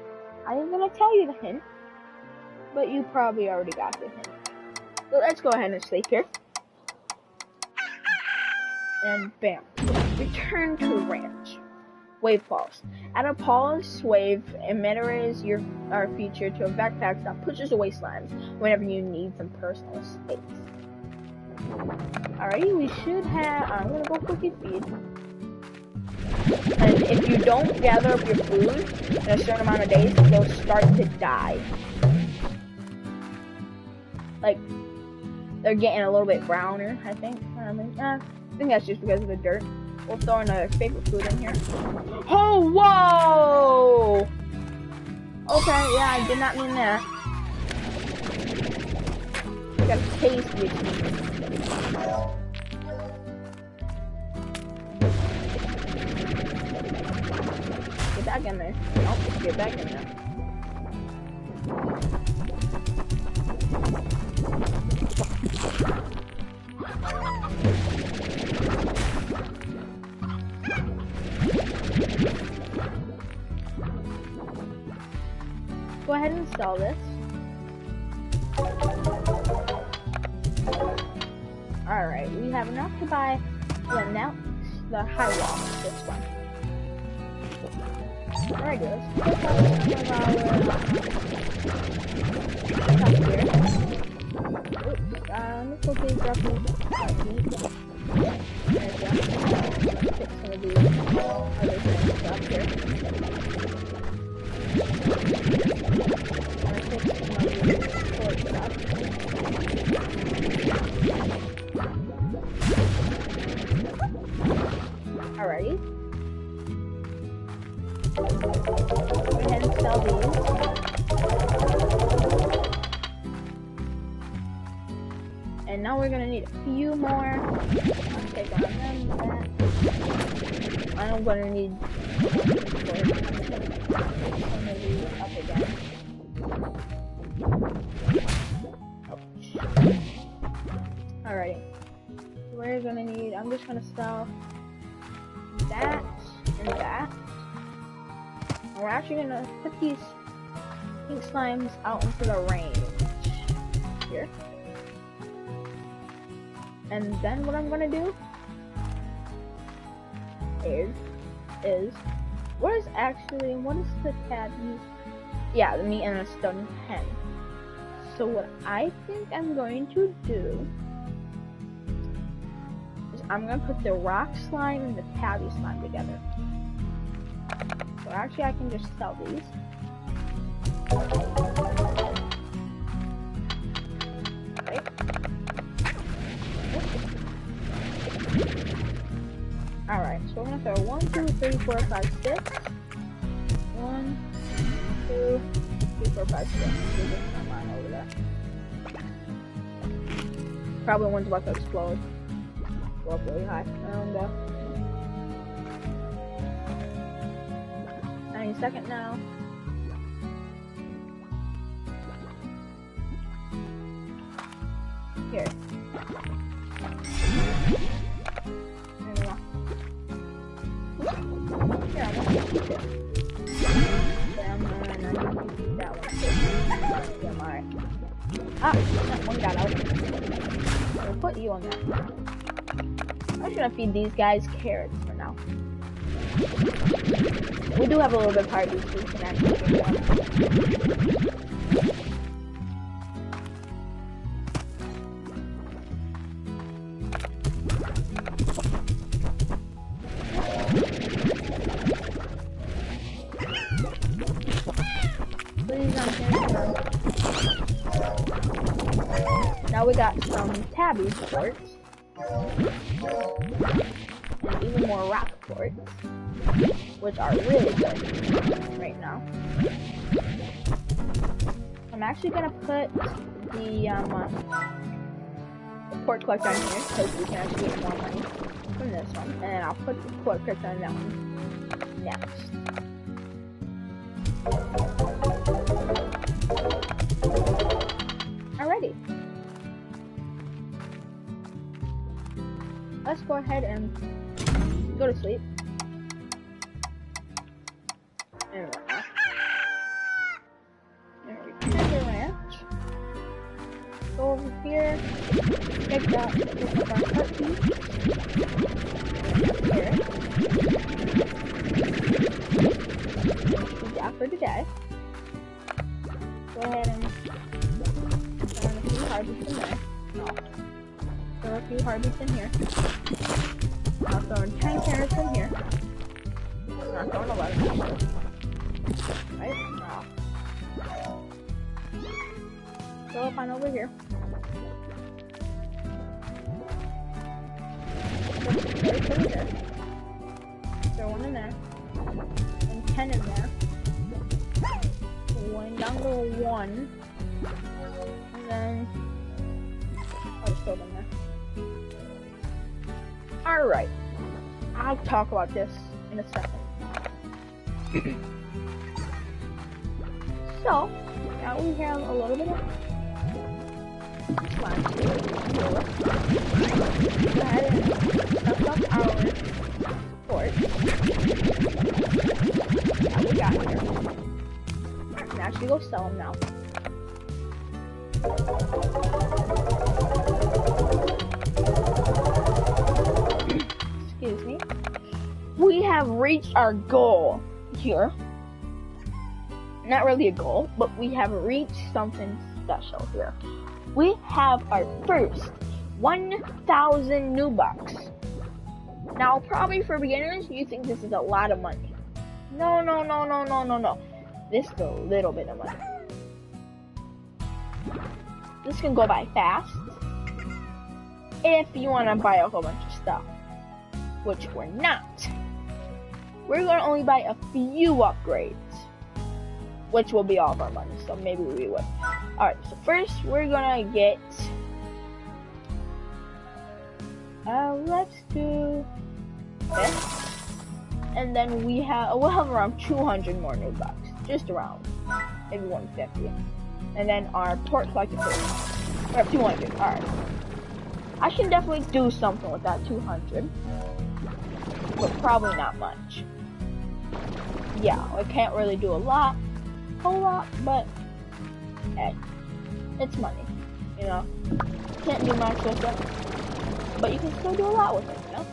I ain't gonna tell you the hint, but you probably already got the hint. So let's go ahead and sleep here. And bam. Return to ranch. Wave pulse. Add a pulse wave emitters our feature to a backpack that pushes away slimes whenever you need some personal space. Alrighty, we should have. I'm gonna go cookie feed. And if you don't gather up your food in a certain amount of days, they'll start to die. Like, they're getting a little bit browner, I think. I think that's just because of the dirt. We'll throw another favorite food in here. Oh, whoa! Okay, yeah, I did not mean that. I got a taste of it. Get back in there. Oh, get back in there. go ahead and sell this. Alright, we have enough to buy the high wall, this one. Alright, let's put some of our stuff here. Oops, let's quickly drop these meat. There we go. Let's fix some of these other things up here. I'm gonna fix some of these pork stuff. Alrighty. Go ahead and sell these. And now we're gonna need a few more. I'll take on them, that. I'm gonna need some of these up again. Ouch. Alrighty. We're gonna need, I'm just gonna sell that and that. And we're actually gonna put these pink slimes out into the range here. And then what I'm gonna do is what is the tab use? Yeah, the meat and a stone pen. So what I think I'm going to do is I'm gonna put the rock slime and the tabby slime together. So actually I can just sell these. Okay. Alright, so we're gonna throw 1, 2, 3, 4, 5, 6. 1, 2, 3, 4, 5, 6. There's just no line over there. Probably one's about to explode. Go up really high. And any second now. Here. There we go. Here, I'm gonna keep it. Damn, and I need to keep that one too. Damn, alright. Ah, that one got out. We'll put you on that. I'm just gonna feed these guys carrots for now. We do have a little bit of party, so we can actually get one. Now we got some tabby quartz. And even more rock quartz, which are really good right now. I'm actually gonna put the pork collector on here because we can actually get more money from this one, and I'll put the pork collector on that one next. Alrighty. Let's go ahead and go to sleep. And there we go. There's a ranch. Go over here. Pick up our heartbeat. Here. Feed that for today. Go ahead and throw a few heartbeats in there. No. Throw a few heartbeats in here. I'll throw in 10 carrots in here. I'm not throwing 11 carrots. Right? No. Throw up on over here. Throw one in there. And 10 in there. Going down to 1. And then I'll just throw them there. Alright, I'll talk about this in a second. So, now we have a little bit of slime. Go ahead and stuff up our fort that we got here. Now actually go sell them now. Excuse me. We have reached our goal here. Not really a goal, but we have reached something special here. We have our first 1,000 new bucks. Now, probably for beginners, you think this is a lot of money. No. This is a little bit of money. This can go by fast if you want to buy a whole bunch of stuff, which we're not. We're going to only buy a few upgrades, which will be all of our money, so maybe we would. Alright, so first we're going to get... let's do this. And then we'll have around 200 more new bucks. Just around. Maybe 150. And then our port collector, we have 200. Alright. I can definitely do something with that 200. But probably not much. Yeah, I can't really do a whole lot, but hey, it's money, you know. Can't do much with it, but you can still do a lot with it, you know.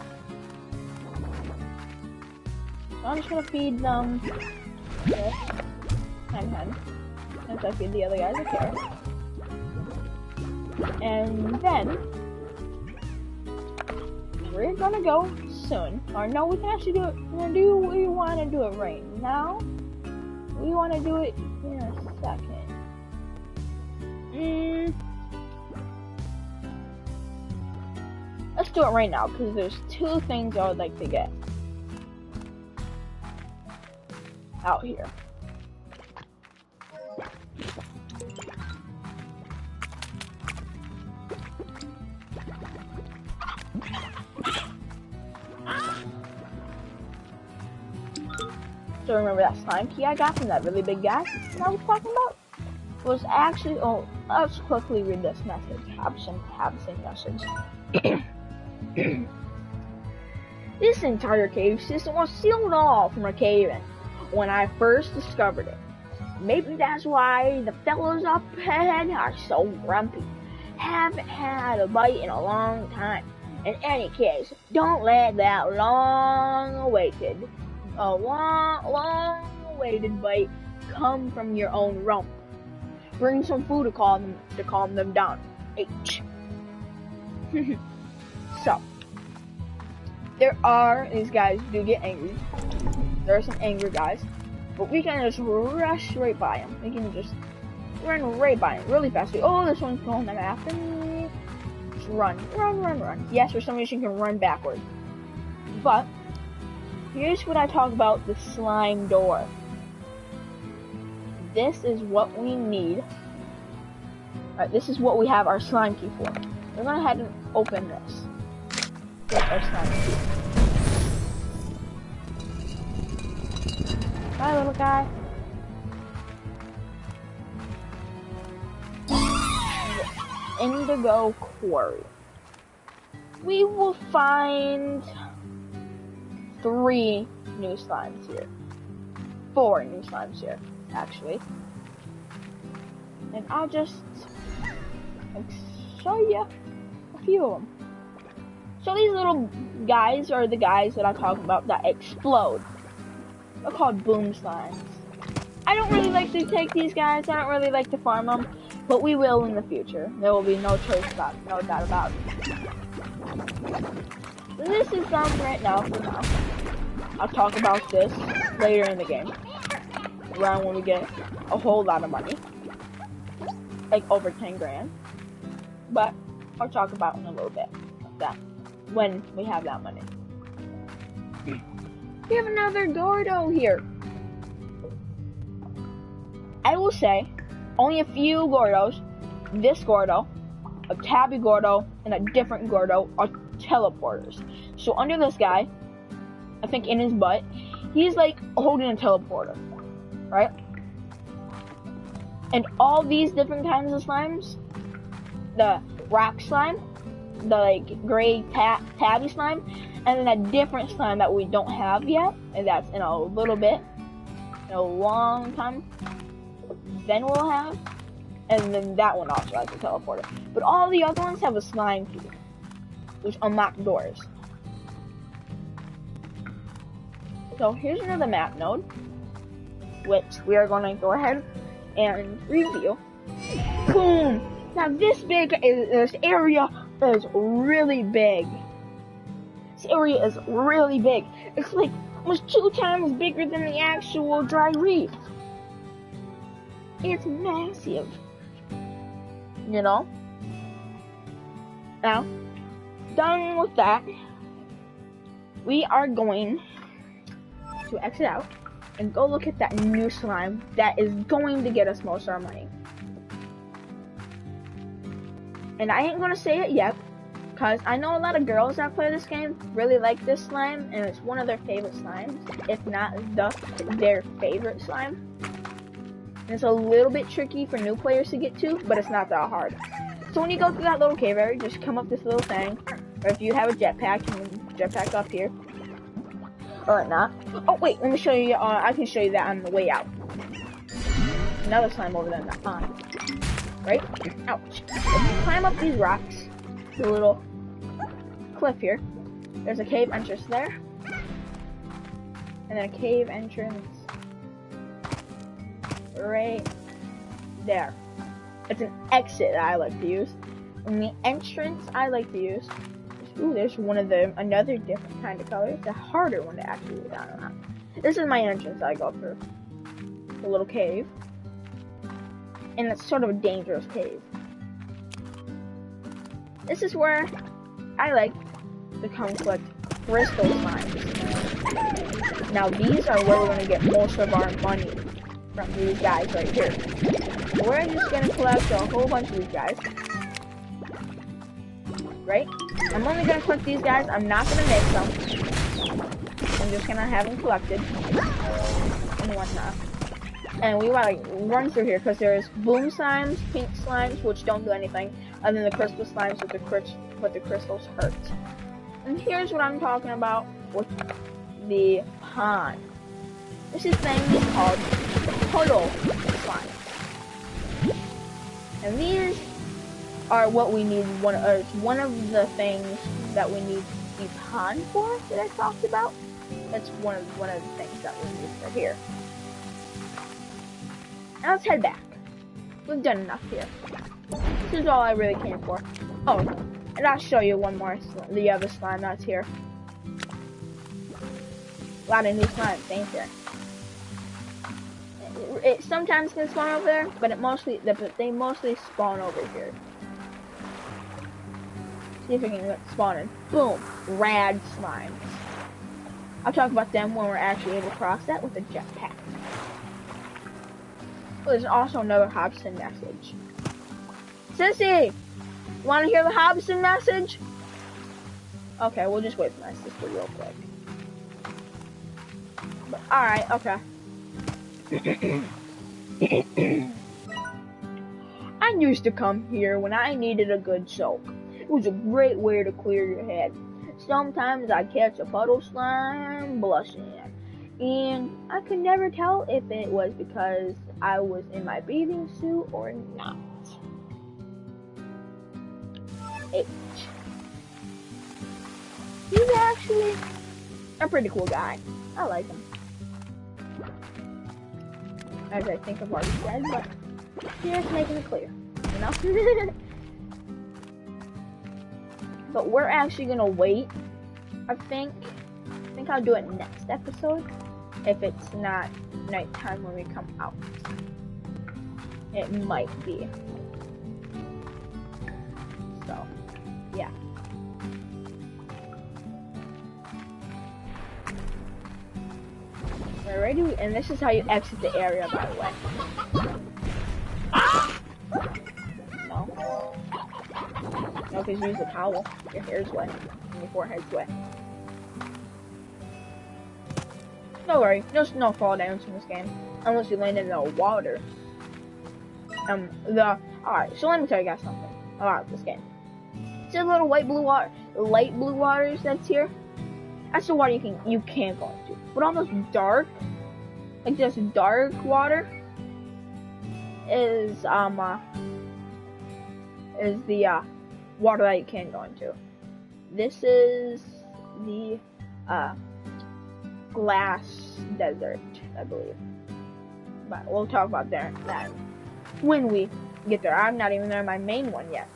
So I'm just gonna feed them this and since I feed the other guys a carrot, and then we're gonna go soon. Or no, we can actually do it. We want to do it right now. We want to do it in a second. Let's do it right now because there's two things I would like to get out here. So remember that slime key I got from that really big guy that I was talking about? Was actually, let's quickly read this message. Habsing message. This entire cave system was sealed off from a cave-in when I first discovered it. Maybe that's why the fellows up ahead are so grumpy. Haven't had a bite in a long time. In any case, don't let that long-awaited bite come from your own rump. Bring some food to calm them down. H. So, these guys do get angry. There are some angry guys, but we can just rush right by them. We can just run right by them really fast. Oh, this one's going after me. Just run. Yes, for some reason you can run backwards. But here's what I talk about the slime door. This is what we need. Alright, this is what we have our slime key for. We're gonna head and open this with our slime key. Bye, little guy. Indigo quarry. We will find 3 new slimes here. 4 new slimes here, actually. And I'll just show you a few of them. So these little guys are the guys that I talk about that explode. They're called boom slimes. I don't really like to take these guys. I don't really like to farm them, but we will in the future. There will be no choice about it, no doubt about it. So this is some right now for now. I'll talk about this later in the game, around when we get a whole lot of money, like over 10 grand. But I'll talk about in a little bit of that when we have that money. We have another Gordo here. I will say only a few Gordos. This Gordo, a Tabby Gordo, and a different Gordo are teleporters. So under this guy, I think in his butt, he's like holding a teleporter, right? And all these different kinds of slimes, the rock slime, the like gray tabby slime, and then a different slime that we don't have yet, and that's in a little bit, in a long time. then we'll have, and then that one also has a teleporter. But all the other ones have a slime key, which unlock doors. So here's another map node, which we are going to go ahead and review. Boom! Now this area is really big. This area is really big. It's like almost 2 times bigger than the actual Dry Reef. It's massive. You know? Now, done with that, we are going to exit out and go look at that new slime that is going to get us most of our money. And I ain't gonna say it yet, because I know a lot of girls that play this game really like this slime, and it's one of their favorite slimes, if not their favorite slime. And it's a little bit tricky for new players to get to, but it's not that hard. So when you go through that little cave area, just come up this little thing, or if you have a jetpack, you can jetpack up here, or not. Oh wait, let me show you, I can show you that on the way out. Another slime over there in the pond. Right? Ouch. If you climb up these rocks, the little cliff here, there's a cave entrance there, and then a cave entrance right there. It's an exit that I like to use, and the entrance I like to use is, ooh, there's one of the, another different kind of color. It's a harder one to actually get down on. This is my entrance I go through. The little cave. And it's sort of a dangerous cave. This is where I like to come collect crystal slimes. Now these are where we're going to get most of our money from these guys right here. We're just going to collect a whole bunch of these guys. Right? I'm only going to collect these guys. I'm not going to make them. I'm just going to have them collected. And whatnot. And we want to run through here because there's bloom slimes, pink slimes, which don't do anything, and then the crystal slimes with the crystals hurt. And here's what I'm talking about with the pond. This is thing called puddle slimes. And these are what we need, one of the things that we need the pond for that I talked about. That's one of the things that we need for here. Now let's head back. We've done enough here. This is all I really came for. Oh, and I'll show you one more, the other slime that's here. A lot of new slimes, ain't there? It sometimes can spawn over there, but they mostly spawn over here. See if we can get spawning. Boom! Rad slimes. I'll talk about them when we're actually able to cross that with a jetpack. There's also another Hobson message. Sissy! Want to hear the Hobson message? Okay, we'll just wait for my sister real quick. Alright, okay. I used to come here when I needed a good soak. It was a great way to clear your head. Sometimes I'd catch a puddle slime blushing, and I could never tell if it was because I was in my bathing suit or not. H. He's actually a pretty cool guy. I like him. As I think I've already said, but just making it clear, you know? But we're actually gonna wait, I think I'll do it next episode, if it's not nighttime when we come out. It might be. So, yeah. Alrighty, and this is how you exit the area, by the way. No, because use a towel. Your hair's wet, and your forehead's wet. Don't worry, there's no fall downs in this game, unless you land in the water. Alright, so let me tell you guys something about this game. See the little light blue waters that's here? That's the water you can't go into. But all those dark, like this dark water, is the water that you can go into. This is the glass desert, I believe. But we'll talk about that when we get there. I'm not even there in my main one yet.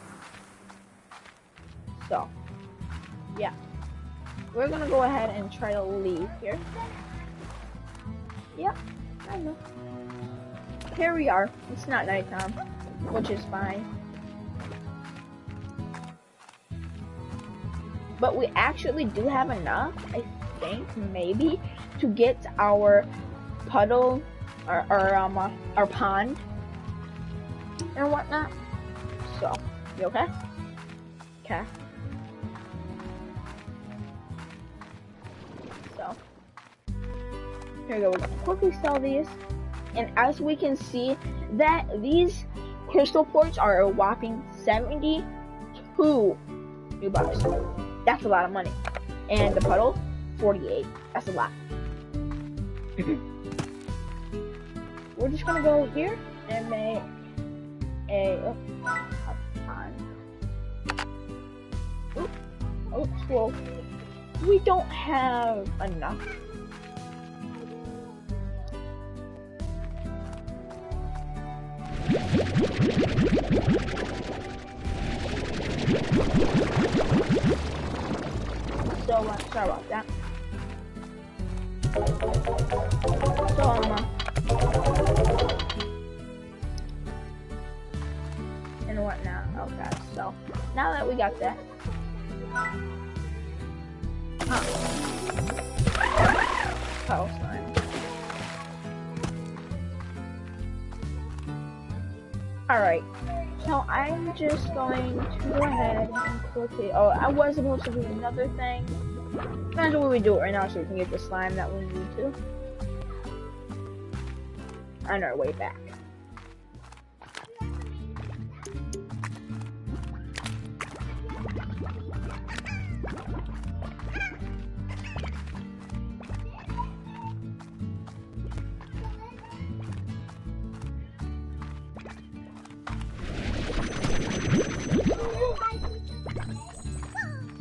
So, yeah. We're gonna go ahead and try to leave here. Yep, I know. Here we are. It's not nighttime, which is fine. But we actually do have enough, I think, maybe, to get our puddle, our pond, and whatnot. So, you okay? Okay. So, here we go. We're gonna quickly sell these, and as we can see, that these crystal quartz are a whopping 72 $2. That's a lot of money. And the puddle, 48. That's a lot. We're just gonna go here and make a pond. Oops, well, we don't have enough. So, sorry about that. So, and whatnot. Okay, so, now that we got that. Puddle slime. Alright. So I'm just going to go ahead and quickly. Oh, I was supposed to do another thing. Might as well we do it right now so we can get the slime that we need to. On our way back.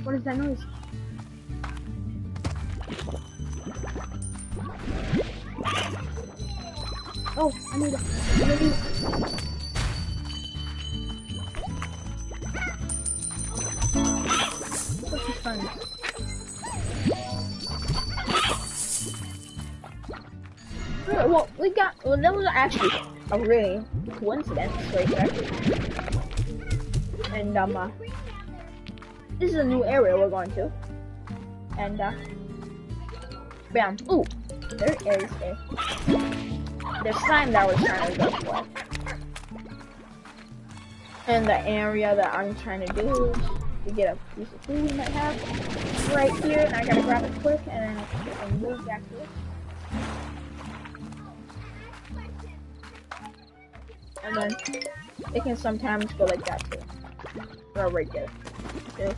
What is that noise? Oh, I need these. This is fun. Well, that was actually a really coincidence right there. And, this is a new area we're going to. And, bam. Ooh, there is the slime that I was trying to go for. And the area that I'm trying to do is to get a piece of food we might have right here. And I gotta grab it quick and then I can move back to it. And then it can sometimes go like that too. Or right there. Too.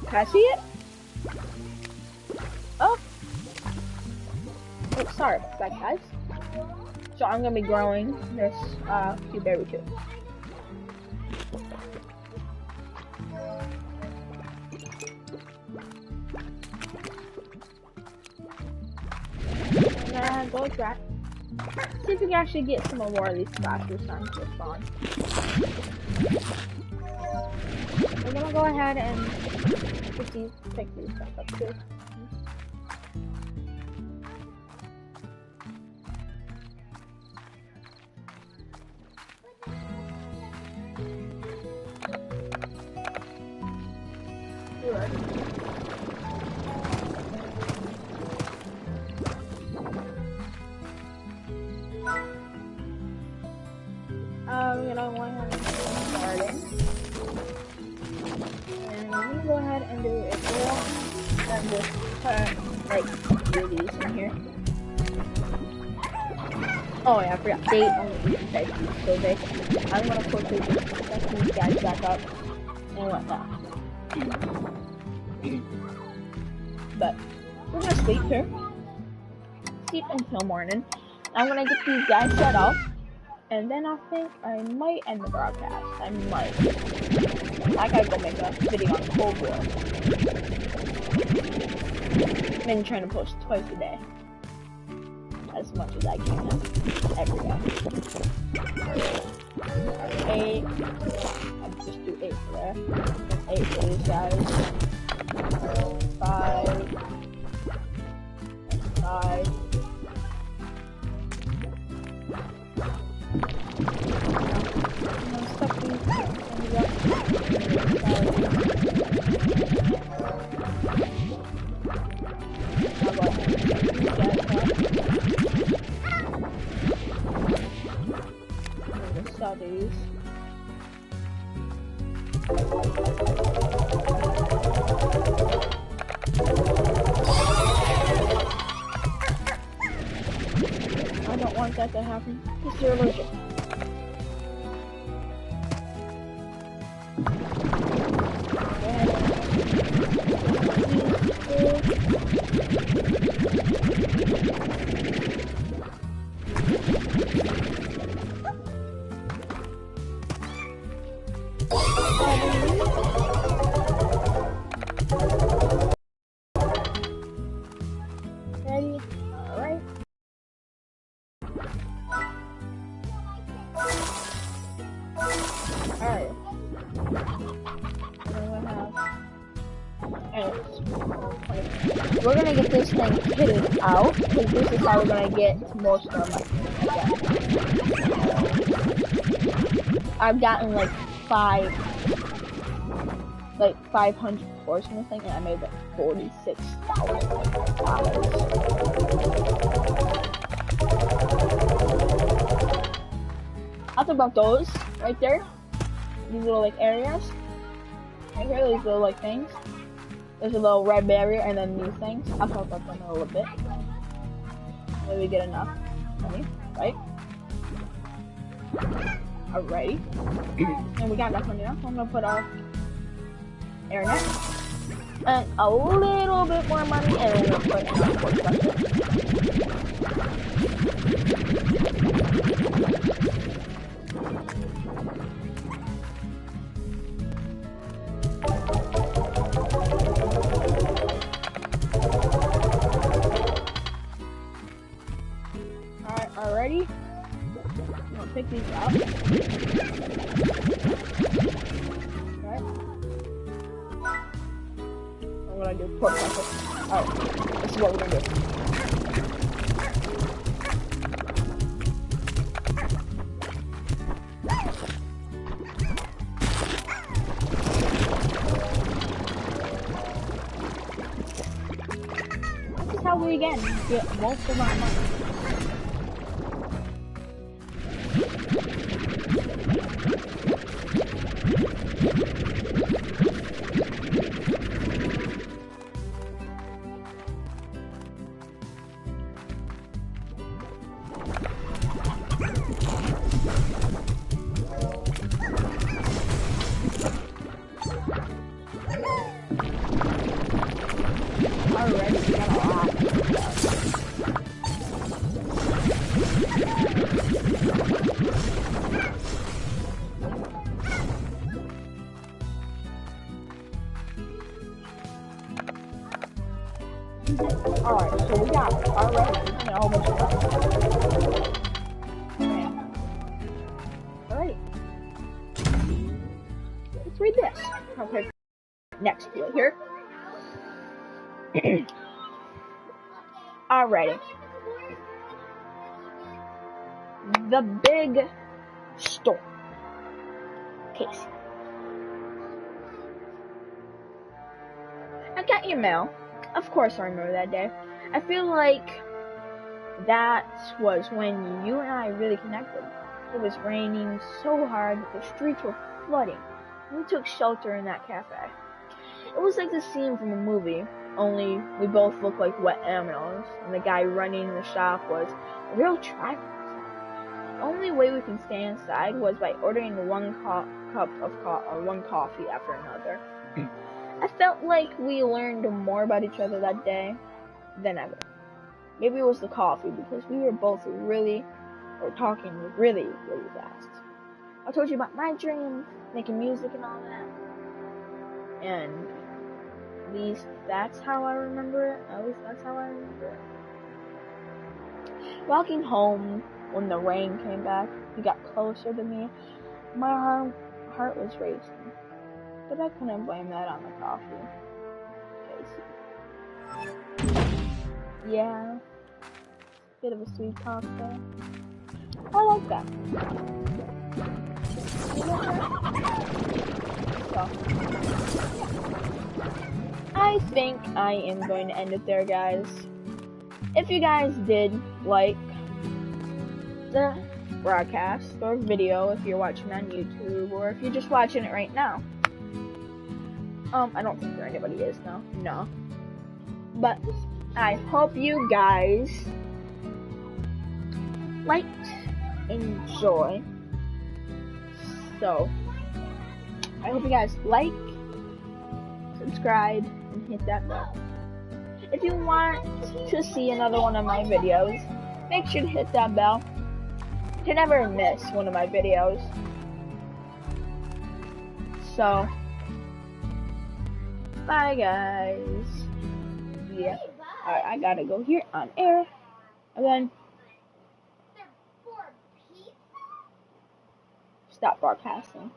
Can I see it? Oh, sorry about that, guys. So I'm gonna be growing this blueberry too. And go like that. See if we can actually get some more of these splashes starting to spawn. We're gonna go ahead and pick these stuff up too. We're gonna go ahead and garden. And let me go ahead and do a drill and just put like these in here. Oh yeah, I forgot. They only eat veggies, so I'm gonna quickly just set these guys back up and whatnot. But we're gonna sleep here. Sleep until morning. I'm gonna get these guys set up, and then I think I might end the broadcast. I might. I gotta go make a video on Cold War. I've been trying to post twice a day, as much as I can, every day. 8. I'll just do 8 for there. 8 for these guys. 5. 5. These. I don't want that to happen because they're allergic. Ready? Alright. Alright. We're gonna get this thing kitted out, because this is how we're gonna get most of our money. I've gotten like 500 cores from this thing, and I made like $46,000. I'll talk about those right there. These little like areas. Right here, these little like things. There's a little red barrier, and then these things. I'll talk about them in a little bit. Maybe we get enough money, right? Alrighty. And we got enough money now, so I'm gonna put our air net and a little bit more money, and we're gonna put in our port structure. Alright, already. I'm gonna pick these up. Alright. I'm gonna do port structure. Alright, this is what we're gonna do. This is how we again get most of our money. Already, we got a lot. Alright, so we got already a whole bunch of money. Alright. Let's read this. Okay. Next right here. Alrighty. The big storm. Case. I got your mail. Of course I remember that day. I feel like that was when you and I really connected. It was raining so hard that the streets were flooding. We took shelter in that cafe. It was like the scene from a movie, only we both looked like wet animals, and the guy running the shop was a real traveler. only way we can stay inside was by ordering one coffee after another. I felt like we learned more about each other that day than ever. Maybe it was the coffee because we were both talking really fast. I told you about my dreams, making music and all that. And at least that's how I remember it. Walking home when the rain came back, he got closer to me. My heart was racing. But I couldn't blame that on the coffee. Yeah. Bit of a sweet cocktail. I like that. So, I think I am going to end it there, guys. If you guys did like the broadcast or video, if you're watching on YouTube, or if you're just watching it right now. I don't think there anybody is now. No. But I hope you guys liked, enjoy. So, I hope you guys like, subscribe, and hit that bell. If you want to see another one of my videos, make sure to hit that bell to never miss one of my videos. So, bye guys. Yeah. Alright, I gotta go here on air. And then stop broadcasting.